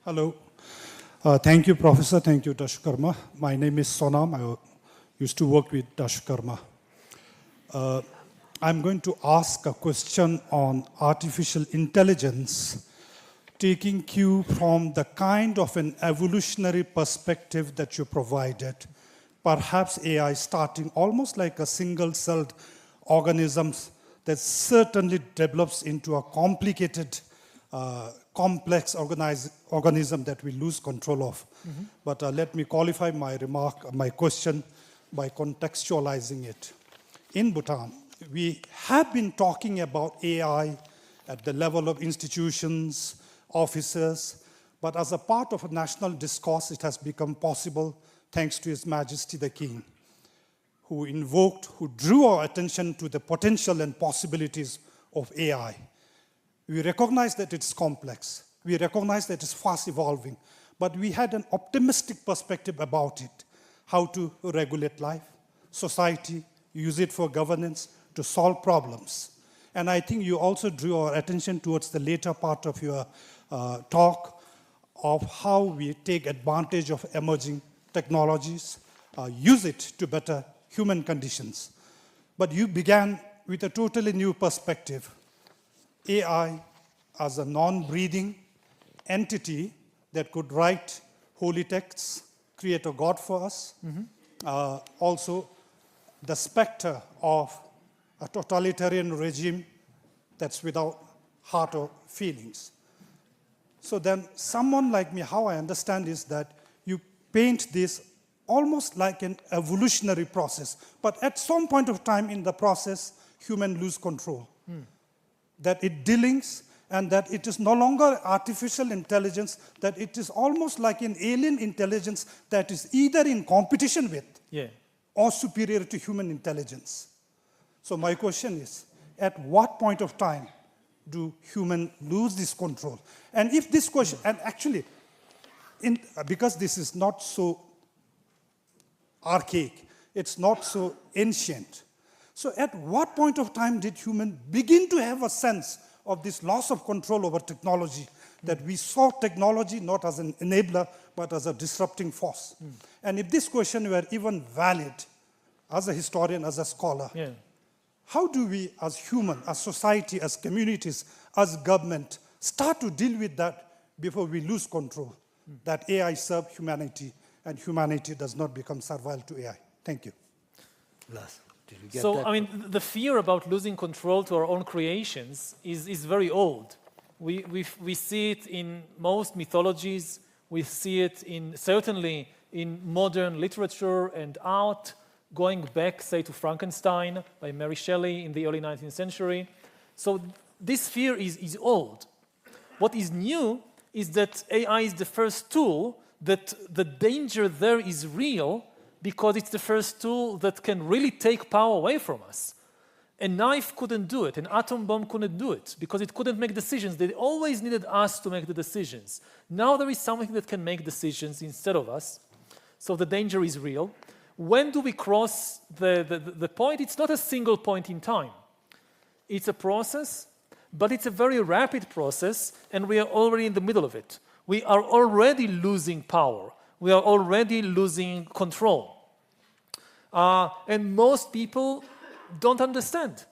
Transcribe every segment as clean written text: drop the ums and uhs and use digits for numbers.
Hello. Thank you, Professor. Thank you, Dashkarma. My name is Sonam. I used to work with Dashkarma. I'm going to ask a question on artificial intelligence, taking cue from the kind of an evolutionary perspective that you provided. Perhaps AI starting almost like a single-celled organism that certainly develops into a complicated, complex organism that we lose control of. Mm-hmm. But let me qualify my question by contextualizing it. In Bhutan, we have been talking about AI at the level of institutions, officers, but as a part of a national discourse, it has become possible thanks to His Majesty the King, who drew our attention to the potential and possibilities of AI. We recognize that it's complex. We recognize that it's fast evolving, but we had an optimistic perspective about it, how to regulate life, society, use it for governance, to solve problems. And I think you also drew our attention towards the later part of your talk of how we take advantage of emerging technologies, use it to better human conditions. But you began with a totally new perspective. AI as a non-breathing entity that could write holy texts, create a God for us. Mm-hmm. Also, the specter of a totalitarian regime that's without heart or feelings. So then someone like me, how I understand is that you paint this almost like an evolutionary process, but at some point of time in the process, humans lose control. That it delinks, and that it is no longer artificial intelligence, that it is almost like an alien intelligence that is either in competition with or superior to human intelligence. So my question is, at what point of time do humans lose this control? And if this question, and actually, because this is not so archaic, it's not so ancient, so at what point of time did humans begin to have a sense of this loss of control over technology, that we saw technology not as an enabler, but as a disrupting force? And if this question were even valid, as a historian, as a scholar, how do we as human, as society, as communities, as government, start to deal with that before we lose control, that AI serves humanity and humanity does not become servile to AI? Thank you. Last. So, I mean, the fear about losing control to our own creations is very old. We see it in most mythologies. We see it certainly in modern literature and art, going back, say, to Frankenstein by Mary Shelley in the early 19th century. So this fear is old. What is new is that AI is the first tool, that the danger there is real, because it's the first tool that can really take power away from us. A knife couldn't do it, an atom bomb couldn't do it, because it couldn't make decisions. They always needed us to make the decisions. Now there is something that can make decisions instead of us, so the danger is real. When do we cross the point? It's not a single point in time. It's a process, but it's a very rapid process, and we are already in the middle of it. We are already losing power. We are already losing control. And most people don't understand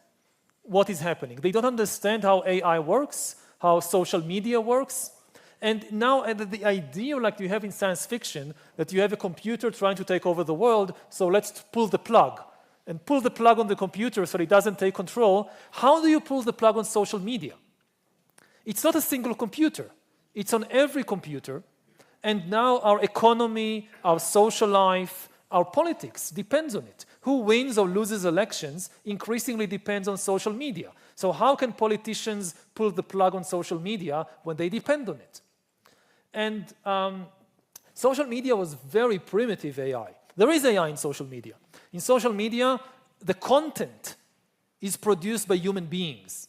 what is happening. They don't understand how AI works, how social media works. And now the idea, like you have in science fiction, that you have a computer trying to take over the world, so let's pull the plug. And pull the plug on the computer so it doesn't take control. How do you pull the plug on social media? It's not a single computer. It's on every computer. And now our economy, our social life, our politics depends on it. Who wins or loses elections increasingly depends on social media. So how can politicians pull the plug on social media when they depend on it? And social media was very primitive AI. There is AI in social media. In social media, the content is produced by human beings.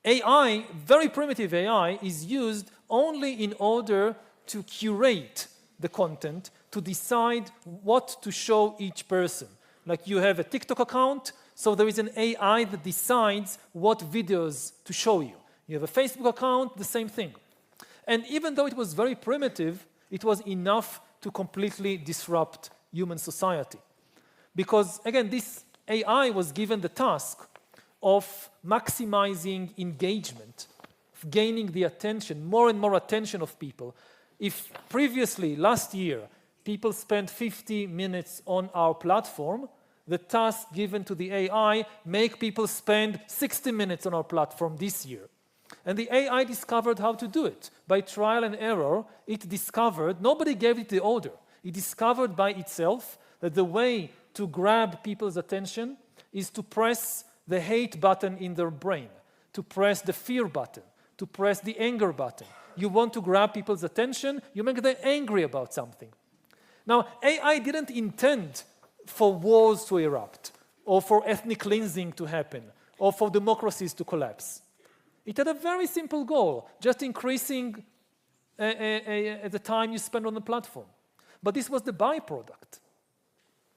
AI, very primitive AI, is used only in order to curate the content, to decide what to show each person. Like you have a TikTok account, so there is an AI that decides what videos to show you. You have a Facebook account, the same thing. And even though it was very primitive, it was enough to completely disrupt human society. Because, again, this AI was given the task of maximizing engagement, of gaining the attention, more and more attention of people. If previously, last year, people spent 50 minutes on our platform, the task given to the AI make people spend 60 minutes on our platform this year. And the AI discovered how to do it. By trial and error, it discovered, nobody gave it the order. It discovered by itself that the way to grab people's attention is to press the hate button in their brain, to press the fear button, to press the anger button. You want to grab people's attention, you make them angry about something. Now, AI didn't intend for wars to erupt, or for ethnic cleansing to happen, or for democracies to collapse. It had a very simple goal, just increasing the time you spend on the platform. But this was the byproduct,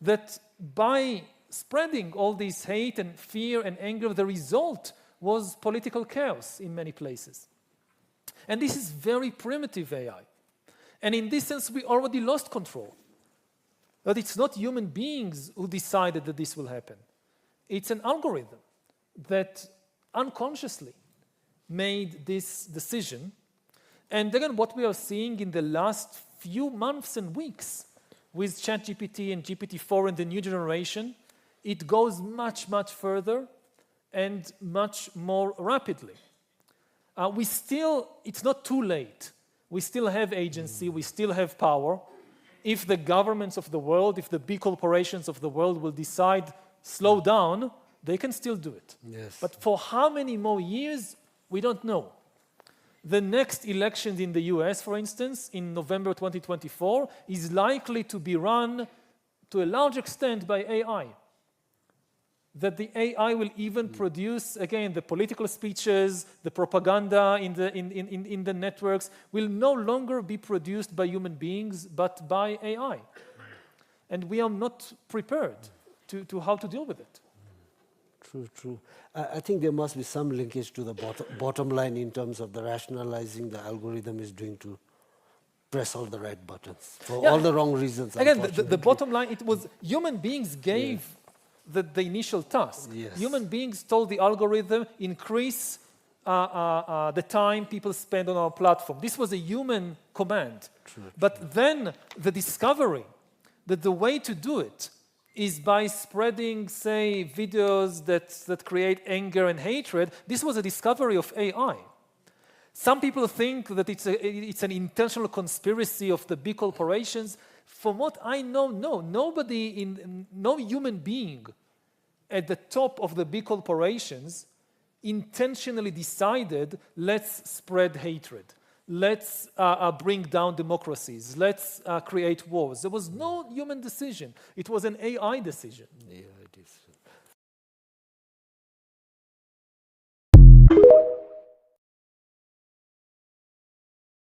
that by spreading all this hate and fear and anger, the result was political chaos in many places. And this is very primitive AI. And in this sense, we already lost control. But it's not human beings who decided that this will happen. It's an algorithm that unconsciously made this decision. And again, what we are seeing in the last few months and weeks with ChatGPT and GPT-4 and the new generation, it goes much, much further and much more rapidly. It's not too late. We still have agency, we still have power. If the governments of the world, if the big corporations of the world will decide, slow down, they can still do it. Yes. But for how many more years, we don't know. The next elections in the US, for instance, in November 2024, is likely to be run to a large extent by AI. That the AI will even produce, again, the political speeches, the propaganda in the networks will no longer be produced by human beings, but by AI. And we are not prepared to how to deal with it. True, true. I think there must be some linkage to the bottom line in terms of the rationalizing the algorithm is doing to press all the right buttons for all the wrong reasons. Again, the bottom line, it was human beings gave the initial task. Yes. Human beings told the algorithm, increase the time people spend on our platform. This was a human command. True, but then the discovery that the way to do it is by spreading, say, videos that create anger and hatred. This was a discovery of AI. Some people think that it's an intentional conspiracy of the big corporations. From what I know, no. No human being at the top of the big corporations intentionally decided, let's spread hatred. Let's bring down democracies. Let's create wars. There was no human decision. It was an AI decision. Yeah.